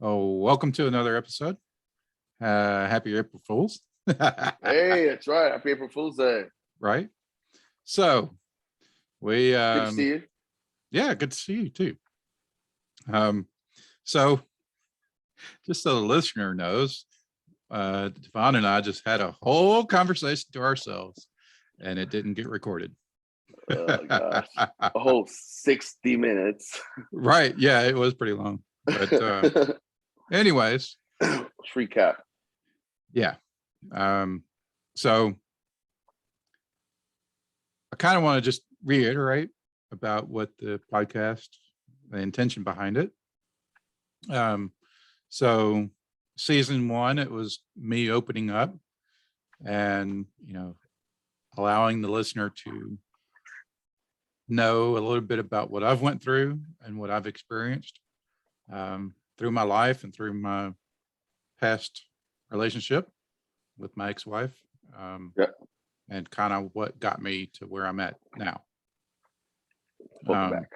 Oh, welcome to another episode. Happy April Fools. Hey, that's right. Happy April Fool's Day. Right. So we Good to see you. yeah, good to see you too. So just so the listener knows, Devan and I just had a whole conversation to ourselves and it didn't get recorded. Oh my gosh. A whole 60 minutes. Right. Yeah, it was pretty long. But anyways. Let's recap. Yeah. So I kind of want to just reiterate about what the podcast, the intention behind it. So season 1, it was me opening up and, allowing the listener to know a little bit about what I've went through and what I've experienced through my life and through my past relationship with my ex-wife. And kind of what got me to where I'm at now. Welcome back.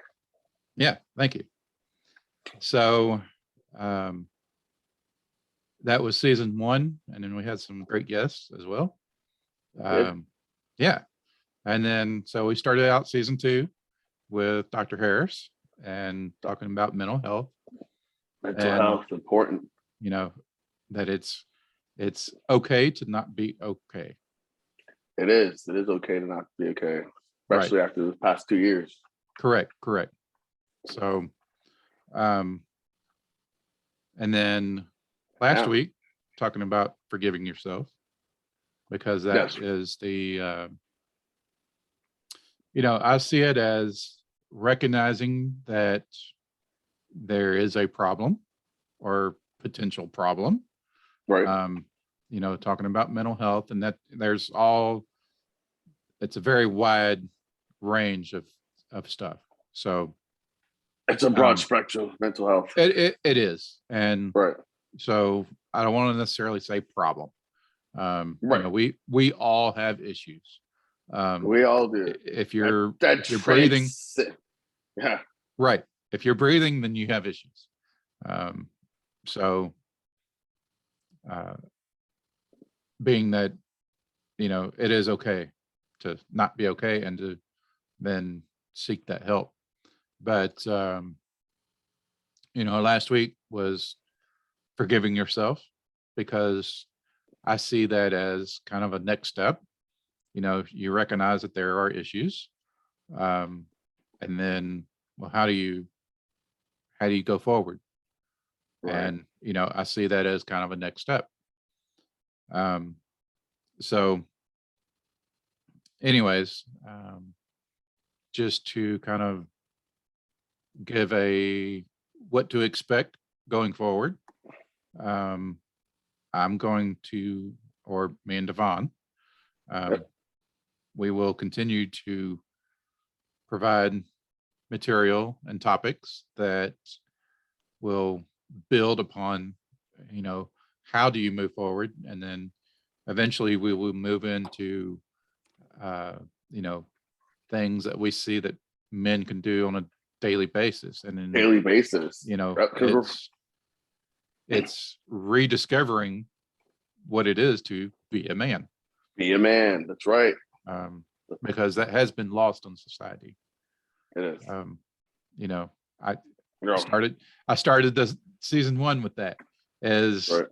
Yeah, thank you. So that was season 1, and then we had some great guests as well. Yeah, and then so we started out season 2 with Dr. Harris and talking about mental health. Mental health important. That it's okay to not be okay. It is okay to not be okay, especially after the past 2 years. Correct. So, and then last week, talking about forgiving yourself, because that is the, I see it as recognizing that there is a problem or potential problem. Right. Talking about mental health, and that it's a very wide range of stuff. So it's a broad spectrum of mental health. It is. And right. So I don't want to necessarily say problem. Right. We all have issues. We all do. If you're breathing. Yeah. Right. If you're breathing, then you have issues. So being that, it is okay to not be okay and to then seek that help. But, last week was forgiving yourself, because I see that as kind of a next step. You recognize that there are issues. And then, well, how do you go forward? Right. And, I see that as kind of a next step. So anyways, just to kind of give what to expect going forward. I'm going to, or me and Devan, we will continue to provide material and topics that will build upon, how do you move forward? And then eventually we will move into, things that we see that men can do on a daily basis. And then daily basis, it's rediscovering what it is to be a man. Be a man. That's right. Because that has been lost in society. It is. I started this season 1 with that as, why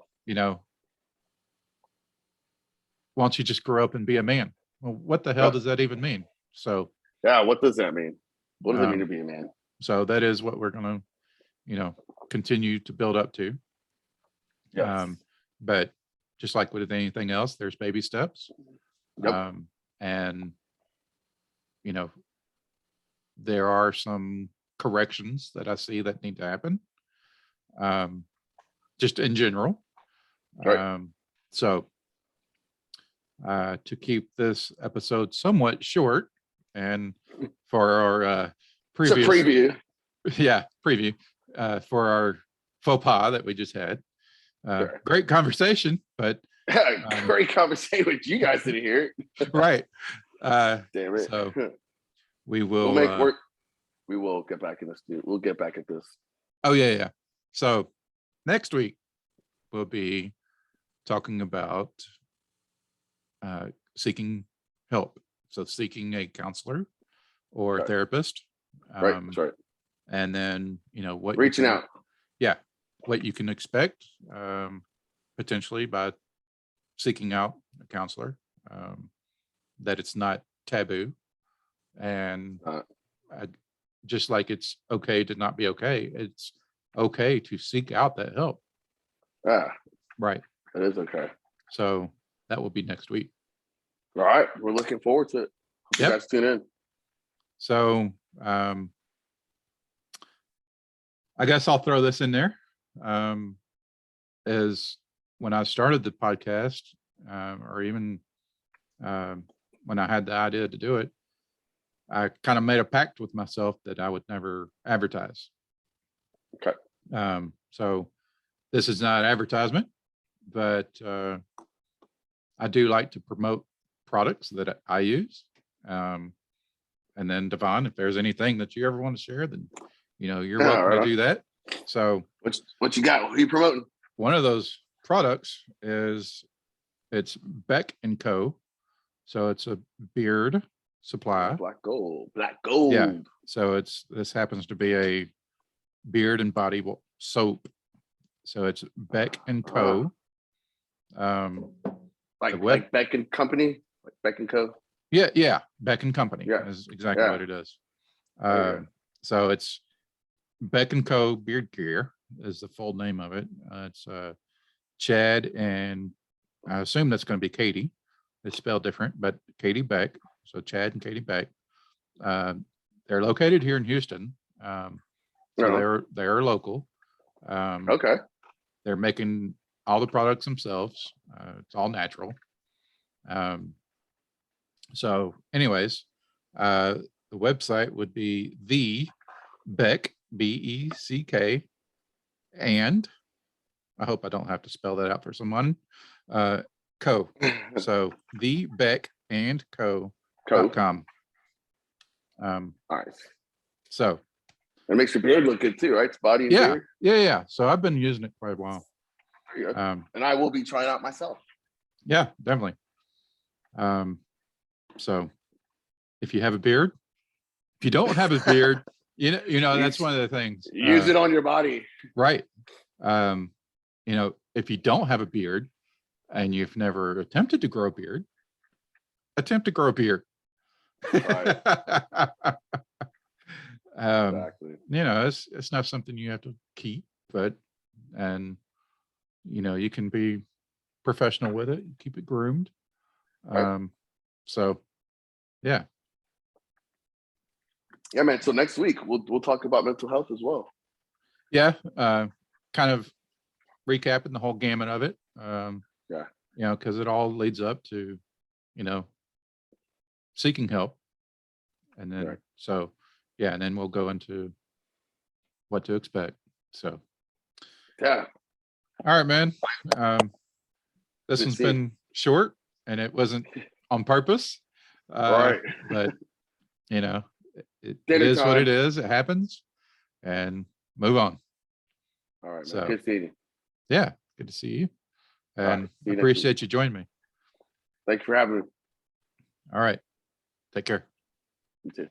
don't you just grow up and be a man? Well, what the hell does that even mean? So what does that mean? What does it mean to be a man? So that is what we're going to, continue to build up to. Yes. But just like with anything else, there's baby steps. Yep. And, there are some corrections that I see that need to happen. Just in general. Right. So to keep this episode somewhat short, and for our previous preview. Yeah, preview for our faux pas that we just had. Great conversation, but great conversation with you guys didn't hear it. Right. Damn it. So we will make work. We will get back in this. We'll get back at this. Oh yeah. So next week we'll be talking about seeking help. So seeking a counselor or Okay. therapist. Right. That's right. And then, what you Reaching can- out. Yeah. What you can expect potentially by seeking out a counselor, that it's not taboo. And just like it's okay to not be okay, it's okay to seek out that help. Yeah, Right. that is okay. So that will be next week. All right. We're looking forward to it. Hope Yep. you guys tune in. So I guess I'll throw this in there. Is when I started the podcast, or even when I had the idea to do it, I kind of made a pact with myself that I would never advertise. Okay. So this is not advertisement, but I do like to promote products that I use. And then Devan, if there's anything that you ever want to share, then you're welcome to do that. So what you got? What are you promoting? One of those products it's Beck and Co. So it's a beard supply. Black gold. Yeah. So this happens to be a beard and body soap. So it's Beck and Co. Like Beck and Company, like Beck and Co. Yeah, Beck and Company. Yeah, is exactly what it is. Yeah. So it's Beck and Co. Beard Care is the full name of it. It's Chad and I assume that's going to be Katie. It's spelled different, but Katie Beck. So Chad and Katie Beck. They're located here in Houston. So they're local. Okay. They're making all the products themselves. It's all natural. So anyways, the website would be the Beck, BECK, and I hope I don't have to spell that out for someone. Co. So the Beck and Co.com. Nice. So it makes your beard look good too, right? It's body and beard. Yeah. So I've been using it quite a while. And I will be trying out myself. Yeah, definitely. So if you have a beard, if you don't have a beard, that's one of the things. Use it on your body. Right. If you don't have a beard and you've never attempted to grow a beard, attempt to grow a beard. Right. Exactly. It's not something you have to keep, you can be professional with it, keep it groomed. Right. So yeah, man. So next week we'll talk about mental health as well. Yeah. Kind of recapping the whole gamut of it. Because it all leads up to, seeking help. And then, and then we'll go into what to expect. So, yeah. All right, man. This one's been short and it wasn't on purpose. Right. But, it is what it is. It happens and move on. All right, man. So, good seeing you. Yeah, good to see you. And I appreciate you joining me. Thanks for having me. All right. Take care. You too.